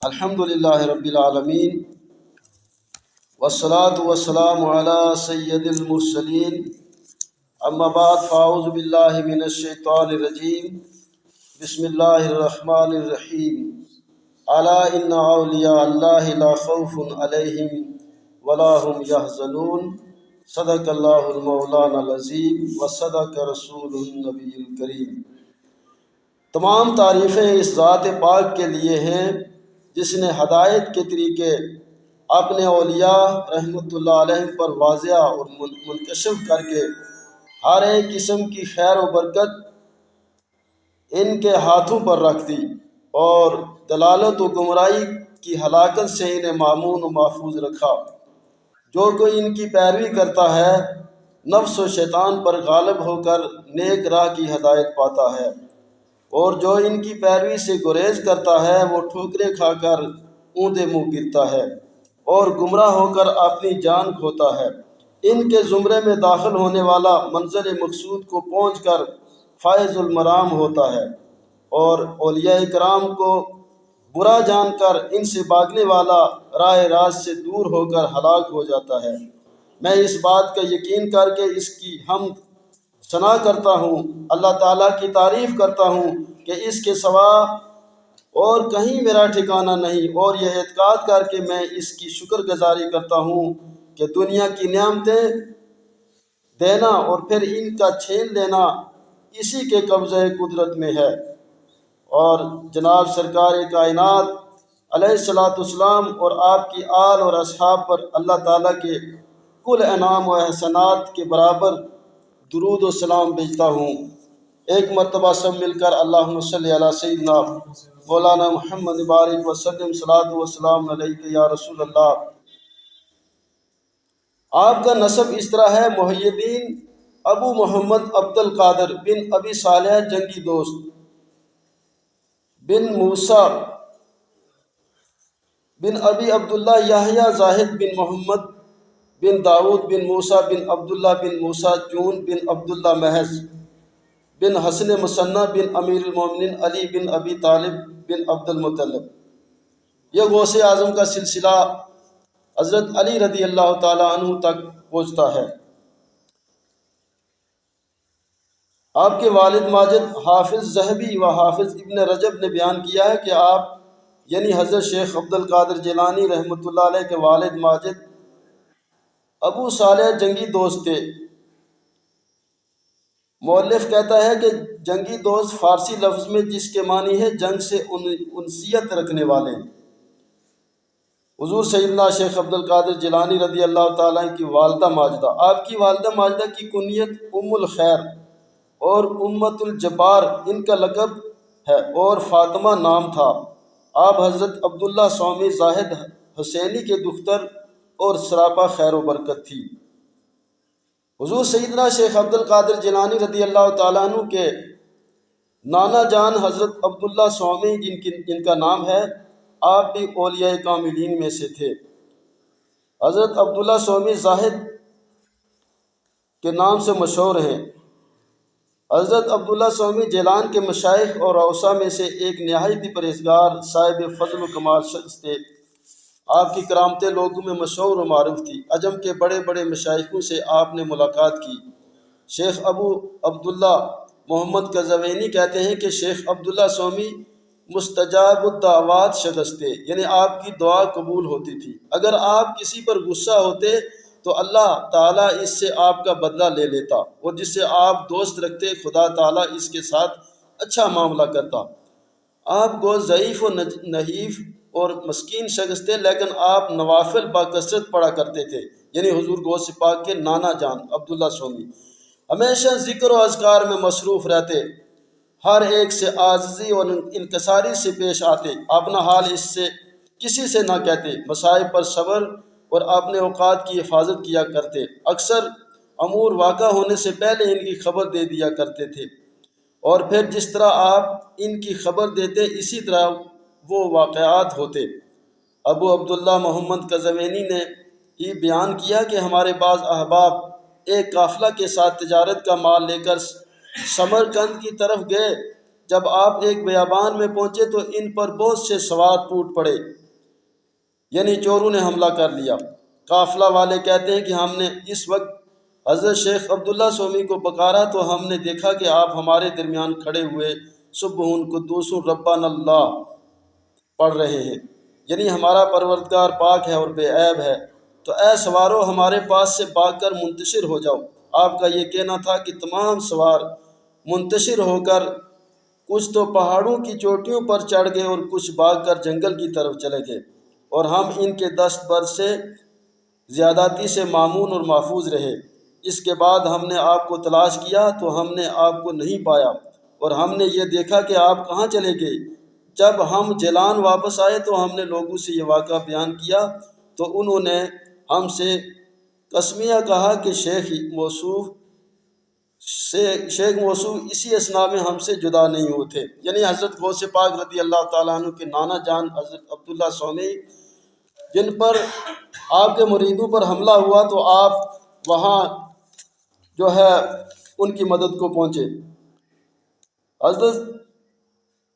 الحمد للہ رب العالمین والصلاة والسلام علی سید المرسلین اما بعد فاعوذ باللہ من الشیطان الرجیم بسم اللہ الرحمن الرحیم الا ان اولیاء اللہ لا خوف علیہم ولا هم یحزنون صدق اللہ المولانا العظیم وصدق رسول النبی الکریم۔ تمام تعریفیں اس ذات پاک کے لیے ہیں جس نے ہدایت کے طریقے اپنے اولیاء رحمۃ اللہ علیہ پر واضح اور منکشف کر کے ہر ایک قسم کی خیر و برکت ان کے ہاتھوں پر رکھ دی اور دلالت و گمراہی کی ہلاکت سے انہیں مامون و محفوظ رکھا۔ جو کوئی ان کی پیروی کرتا ہے نفس و شیطان پر غالب ہو کر نیک راہ کی ہدایت پاتا ہے، اور جو ان کی پیروی سے گریز کرتا ہے وہ ٹھوکریں کھا کر اوندا منہ گرتا ہے اور گمراہ ہو کر اپنی جان کھوتا ہے۔ ان کے زمرے میں داخل ہونے والا منزل مقصود کو پہنچ کر فائز المرام ہوتا ہے، اور اولیاء کرام کو برا جان کر ان سے بھاگنے والا راہ راست سے دور ہو کر ہلاک ہو جاتا ہے۔ میں اس بات کا یقین کر کے اس کی حمد ثنا کرتا ہوں، اللہ تعالیٰ کی تعریف کرتا ہوں کہ اس کے سوا اور کہیں میرا ٹھکانہ نہیں، اور یہ اعتقاد کر کے میں اس کی شکر گزاری کرتا ہوں کہ دنیا کی نعمتیں دینا اور پھر ان کا چھین لینا اسی کے قبضہ قدرت میں ہے، اور جناب سرکار کائنات علیہ الصلاۃ والسلام اور آپ کی آل اور اصحاب پر اللہ تعالیٰ کے کل انعام و احسانات کے برابر درود و سلام بھیجتا ہوں۔ ایک مرتبہ سب مل کر اللہم صلی علی سیدنا مولانا محمد بارک وسلم صلاۃ وسلام علیک یا رسول اللہ۔ آپ کا نسب اس طرح ہے: محی الدین ابو محمد عبد القادر بن ابی صالح جنگی دوست بن موسیٰ بن ابی عبداللہ یحییٰ زاہد بن محمد بن داؤد بن موسیٰ بن عبداللہ بن موسیٰ جون بن عبداللہ محض بن حسن مثنی بن امیر المومنین علی بن ابی طالب بن عبد المطلب۔ یہ غوث اعظم کا سلسلہ حضرت علی رضی اللہ تعالیٰ عنہ تک پہنچتا ہے۔ آپ کے والد ماجد حافظ ذہبی و حافظ ابن رجب نے بیان کیا ہے کہ آپ یعنی حضرت شیخ عبد القادر جیلانی رحمۃ اللہ علیہ کے والد ماجد ابو صالح جنگی دوست تھے۔ مؤلف کہتا ہے کہ جنگی دوست فارسی لفظ میں جس کے معنی ہے جنگ سے انسیت رکھنے والے۔ حضور سیدنا شیخ عبد القادر جیلانی رضی اللہ تعالیٰ کی والدہ ماجدہ، آپ کی والدہ ماجدہ کی کنیت ام الخیر اور امت الجبار ان کا لقب ہے، اور فاطمہ نام تھا۔ آپ حضرت عبداللہ سومی زاہد حسینی کے دختر اور سراپا خیر و برکت تھی۔ حضور سیدنا شیخ عبد القادر جیلانی رضی اللہ تعالیٰ عنہ کے نانا جان حضرت عبداللہ سومی جن کا نام ہے، آپ بھی اولیاء کاملین میں سے تھے۔ حضرت عبداللہ سومی زاہد کے نام سے مشہور ہیں۔ حضرت عبداللہ سومی جیلان کے مشائخ اور اوصا میں سے ایک نہایت ہی پرہیزگار صاحب فضل و کمال شخص تھے۔ آپ کی کرامتیں لوگوں میں مشہور و معروف تھی۔ عجم کے بڑے بڑے مشائخوں سے آپ نے ملاقات کی۔ شیخ ابو عبداللہ محمد قزوینی کہتے ہیں کہ شیخ عبداللہ سومی مستجاب الدعوات شخص تھے، یعنی آپ کی دعا قبول ہوتی تھی۔ اگر آپ کسی پر غصہ ہوتے تو اللہ تعالیٰ اس سے آپ کا بدلہ لے لیتا، اور جس سے آپ دوست رکھتے خدا تعالیٰ اس کے ساتھ اچھا معاملہ کرتا۔ آپ کو ضعیف و نحیف اور مسکین شخص تھے، لیکن آپ نوافل بکثرت پڑھا کرتے تھے، یعنی حضور غوث پاک کے نانا جان عبداللہ سومی ہمیشہ ذکر و اذکار میں مصروف رہتے، ہر ایک سے عاجزی اور انکساری سے پیش آتے، اپنا حال اس سے کسی سے نہ کہتے، مصائب پر صبر اور اپنے اوقات کی حفاظت کیا کرتے، اکثر امور واقع ہونے سے پہلے ان کی خبر دے دیا کرتے تھے، اور پھر جس طرح آپ ان کی خبر دیتے اسی طرح وہ واقعات ہوتے۔ ابو عبداللہ محمد قزوینی نے یہ بیان کیا کہ ہمارے بعض احباب ایک قافلہ کے ساتھ تجارت کا مال لے کر سمرقند کی طرف گئے۔ جب آپ ایک بیابان میں پہنچے تو ان پر بہت سے سوار ٹوٹ پڑے، یعنی چوروں نے حملہ کر لیا۔ قافلہ والے کہتے ہیں کہ ہم نے اس وقت حضرت شیخ عبداللہ سومی کو پکارا تو ہم نے دیکھا کہ آپ ہمارے درمیان کھڑے ہوئے سبحان قدوس ربنا اللہ پڑھ رہے ہیں، یعنی ہمارا پروردگار پاک ہے اور بے عیب ہے، تو اے سوارو ہمارے پاس سے بھاگ کر منتشر ہو جاؤ۔ آپ کا یہ کہنا تھا کہ تمام سوار منتشر ہو کر کچھ تو پہاڑوں کی چوٹیوں پر چڑھ گئے اور کچھ بھاگ کر جنگل کی طرف چلے گئے، اور ہم ان کے دست برد سے زیادتی سے مامون اور محفوظ رہے۔ اس کے بعد ہم نے آپ کو تلاش کیا تو ہم نے آپ کو نہیں پایا، اور ہم نے یہ دیکھا کہ آپ کہاں چلے گئے۔ جب ہم جیلان واپس آئے تو ہم نے لوگوں سے یہ واقعہ بیان کیا تو انہوں نے ہم سے قسمیہ کہا کہ شیخ موصوف اسی اثناء میں ہم سے جدا نہیں ہوتے، یعنی حضرت غوث پاک رضی اللہ تعالیٰ عنہ کے نانا جان حضرت عبداللہ سومی جن پر آپ کے مریدوں پر حملہ ہوا تو آپ وہاں جو ہے ان کی مدد کو پہنچے۔ حضرت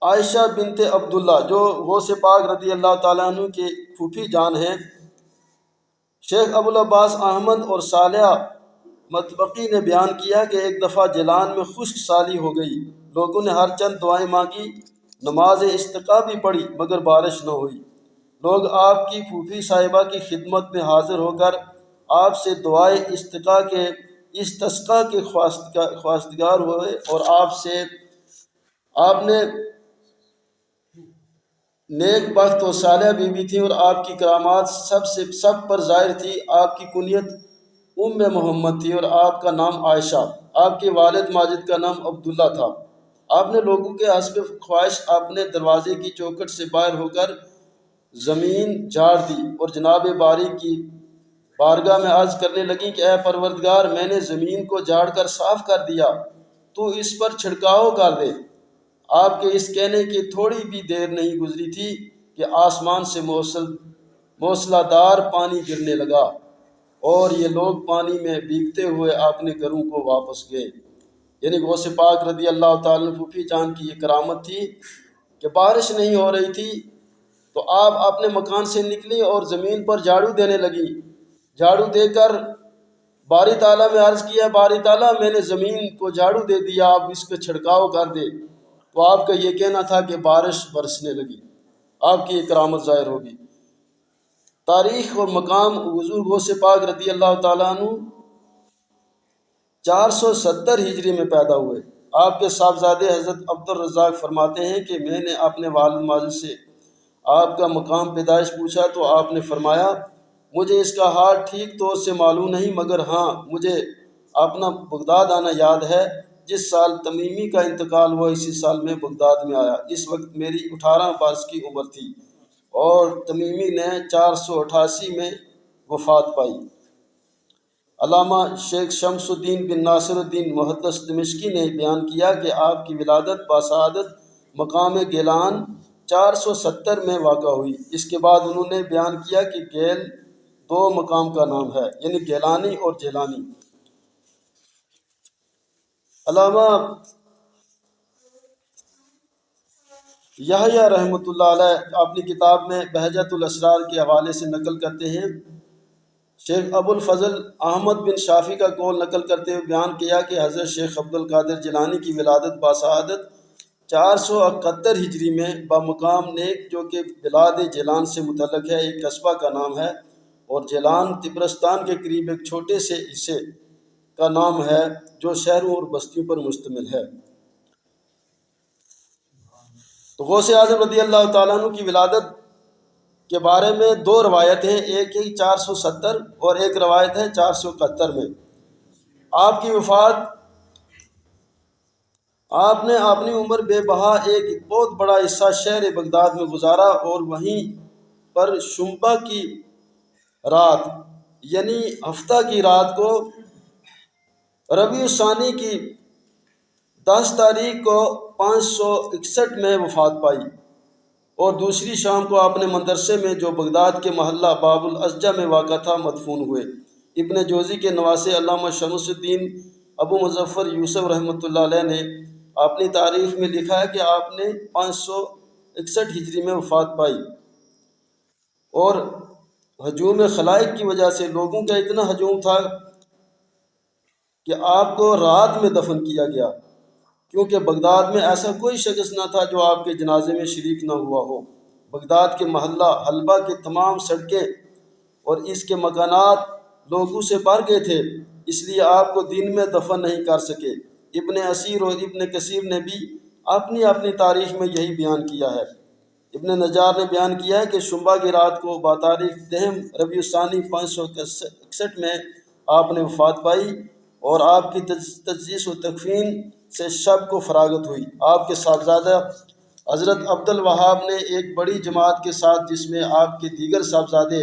عائشہ بنت عبداللہ جو غوث پاک رضی اللہ تعالیٰ عنہ کے پھوپھی جان ہیں، شیخ ابوالعباس احمد اور صالحہ مطبقی نے بیان کیا کہ ایک دفعہ جیلان میں خشک سالی ہو گئی، لوگوں نے ہر چند دعائیں مانگی، نماز استسقاء بھی پڑھی مگر بارش نہ ہوئی۔ لوگ آپ کی پھوپھی صاحبہ کی خدمت میں حاضر ہو کر آپ سے دعائے استسقاء کے خواستگار ہوئے، اور آپ نے نیک بخت اور صالحہ بیوی تھی اور آپ کی کرامات سب پر ظاہر تھی۔ آپ کی کنیت ام محمد تھی اور آپ کا نام عائشہ، آپ کے والد ماجد کا نام عبداللہ تھا۔ آپ نے لوگوں کے حسب خواہش اپنے دروازے کی چوکھٹ سے باہر ہو کر زمین جھاڑ دی اور جناب باری کی بارگاہ میں عرض کرنے لگیں کہ اے پروردگار، میں نے زمین کو جھاڑ کر صاف کر دیا، تو اس پر چھڑکاؤ کر دے۔ آپ کے اس کہنے کی تھوڑی بھی دیر نہیں گزری تھی کہ آسمان سے موسلا دار پانی گرنے لگا، اور یہ لوگ پانی میں بھیگتے ہوئے اپنے گھروں کو واپس گئے۔ یعنی غوث پاک رضی اللہ تعالیٰ عنہ پھوپھی جان کی یہ کرامت تھی کہ بارش نہیں ہو رہی تھی تو آپ اپنے مکان سے نکلی اور زمین پر جھاڑو دینے لگی۔ جھاڑو دے کر باری تعالیٰ میں عرض کیا، باری تعالیٰ میں نے زمین کو جھاڑو دے دیا، آپ اس پہ چھڑکاؤ کر دے۔ تو آپ کا یہ کہنا تھا کہ بارش برسنے لگی، آپ کی یہ کرامت ظاہر ہوگی۔ تاریخ اور مقام حضور غوث پاک رضی اللہ تعالیٰ عنہ 470 ہجری میں پیدا ہوئے۔ آپ کے صاحبزادے حضرت عبدالرزاق فرماتے ہیں کہ میں نے اپنے والد ماجد سے آپ کا مقام پیدائش پوچھا تو آپ نے فرمایا، مجھے اس کا حال ٹھیک طور سے معلوم نہیں، مگر ہاں مجھے اپنا بغداد آنا یاد ہے۔ جس سال تمیمی کا انتقال ہوا اسی سال میں بغداد میں آیا۔ اس وقت میری 18 برس کی عمر تھی اور تمیمی نے 488 میں وفات پائی۔ علامہ شیخ شمس الدین بن ناصر الدین محدث دمشقی نے بیان کیا کہ آپ کی ولادت باسعادت مقام گیلان 470 میں واقع ہوئی۔ اس کے بعد انہوں نے بیان کیا کہ گیل 2 مقام کا نام ہے، یعنی گیلانی اور جیلانی۔ علامہ یحییٰ رحمۃ اللہ علیہ اپنی کتاب میں بہجت الاسرار کے حوالے سے نقل کرتے ہیں، شیخ ابو الفضل احمد بن شافی کا قول نقل کرتے ہوئے بیان کیا کہ حضرت شیخ عبد القادر جیلانی کی ولادت باسعادت 471 ہجری میں بمقام نیک جو کہ بلاد جیلان سے متعلق ہے، ایک قصبہ کا نام ہے، اور جیلان طبرستان کے قریب ایک چھوٹے سے حصے کا نام ہے جو شہروں اور بستیوں پر مشتمل ہے۔ تو غوث اعظم رضی اللہ تعالیٰ عنہ کی ولادت کے بارے میں 2 روایتیں ہیں، ایک ہی 470 اور ایک روایت ہے 471 میں۔ آپ کی وفات، آپ نے اپنی عمر بے بہا ایک بہت بڑا حصہ شہر بغداد میں گزارا، اور وہیں پر شنبہ کی رات یعنی ہفتہ کی رات کو ربیع الثانی کی 10 تاریخ کو 561 میں وفات پائی، اور دوسری شام کو اپنے مدرسے میں جو بغداد کے محلہ باب الاشجع میں واقع تھا مدفون ہوئے۔ ابن جوزی کے نواسے علامہ شمس الدین ابو مظفر یوسف رحمۃ اللہ علیہ نے اپنی تاریخ میں لکھا ہے کہ آپ نے 561 ہجری میں وفات پائی، اور ہجوم خلائق کی وجہ سے لوگوں کا اتنا ہجوم تھا کہ آپ کو رات میں دفن کیا گیا، کیونکہ بغداد میں ایسا کوئی شخص نہ تھا جو آپ کے جنازے میں شریک نہ ہوا ہو۔ بغداد کے محلہ حلبہ کی تمام سڑکیں اور اس کے مکانات لوگوں سے بھر گئے تھے، اس لیے آپ کو دن میں دفن نہیں کر سکے۔ ابن اسیر اور ابن کثیر نے بھی اپنی اپنی تاریخ میں یہی بیان کیا ہے۔ ابن نجار نے بیان کیا ہے کہ شنبہ کی رات کو بتاریخ 10 ربیع الثانی 561 میں آپ نے وفات پائی، اور آپ کی تجسیس و تکفین سے شب کو فراغت ہوئی۔ آپ کے صاحبزادہ حضرت عبد الوہاب نے ایک بڑی جماعت کے ساتھ، جس میں آپ کے دیگر صاحبزادے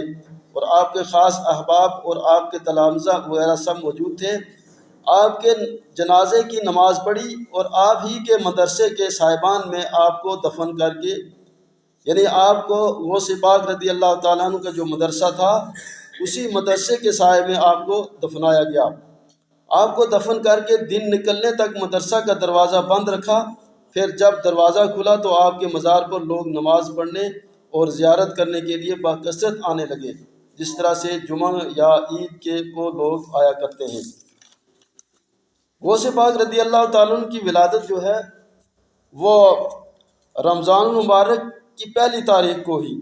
اور آپ کے خاص احباب اور آپ کے تلامذہ وغیرہ سب موجود تھے، آپ کے جنازے کی نماز پڑھی، اور آپ ہی کے مدرسے کے صاحبان میں آپ کو دفن کر کے، یعنی آپ کو غوث پاک رضی اللہ تعالیٰ عنہ کا جو مدرسہ تھا، اسی مدرسے کے سائے میں آپ کو دفنایا گیا۔ آپ کو دفن کر کے دن نکلنے تک مدرسہ کا دروازہ بند رکھا، پھر جب دروازہ کھلا تو آپ کے مزار پر لوگ نماز پڑھنے اور زیارت کرنے کے لیے بکثرت آنے لگے، جس طرح سے جمعہ یا عید کے کو لوگ آیا کرتے ہیں۔ غوث پاک رضی اللہ تعالیٰ عنہ کی ولادت جو ہے وہ رمضان المبارک کی 1 تاریخ کو ہی۔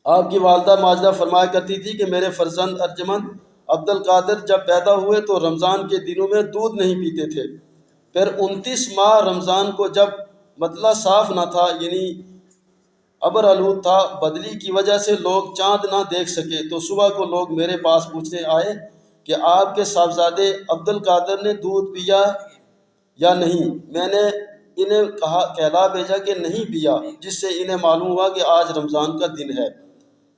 آپ کی والدہ ماجدہ فرمایا کرتی تھی کہ میرے فرزند ارجمند عبد القادر جب پیدا ہوئے تو رمضان کے دنوں میں دودھ نہیں پیتے تھے، پھر 29 ماہ رمضان کو جب مطلع صاف نہ تھا، یعنی ابر آلود تھا، بدلی کی وجہ سے لوگ چاند نہ دیکھ سکے، تو صبح کو لوگ میرے پاس پوچھنے آئے کہ آپ کے صاحبزادے عبد القادر نے دودھ پیا یا نہیں۔ میں نے انہیں کہلا بھیجا کہ نہیں پیا، جس سے انہیں معلوم ہوا کہ آج رمضان کا دن ہے۔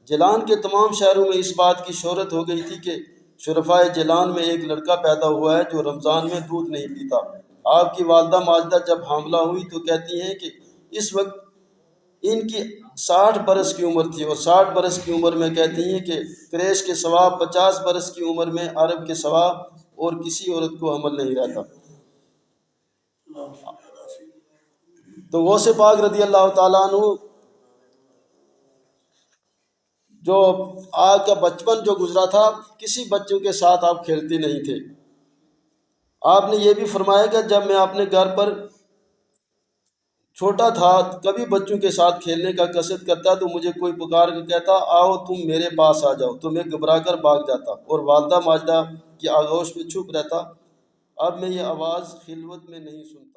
جیلان کے تمام شہروں میں اس بات کی شہرت ہو گئی تھی کہ شرفائے جیلان میں ایک لڑکا پیدا ہوا ہے جو رمضان میں دودھ نہیں پیتا۔ آپ کی والدہ ماجدہ جب حاملہ ہوئی تو کہتی ہیں کہ اس وقت ان کی 60 برس کی عمر تھی، اور 60 برس کی عمر میں کہتی ہیں کہ قریش کے سوا 50 برس کی عمر میں عرب کے سوا اور کسی عورت کو حمل نہیں رہتا۔ تو غوث پاک رضی اللہ تعالیٰ عنہ جو آپ کا بچپن جو گزرا تھا، کسی بچوں کے ساتھ آپ کھیلتے نہیں تھے۔ آپ نے یہ بھی فرمایا کہ جب میں اپنے گھر پر چھوٹا تھا کبھی بچوں کے ساتھ کھیلنے کا قصد کرتا تو مجھے کوئی پکار کر کہتا آؤ تم میرے پاس آ جاؤ، تو میں گھبرا کر بھاگ جاتا اور والدہ ماجدہ کی آغوش میں چھپ رہتا۔ اب میں یہ آواز خلوت میں نہیں سنتا۔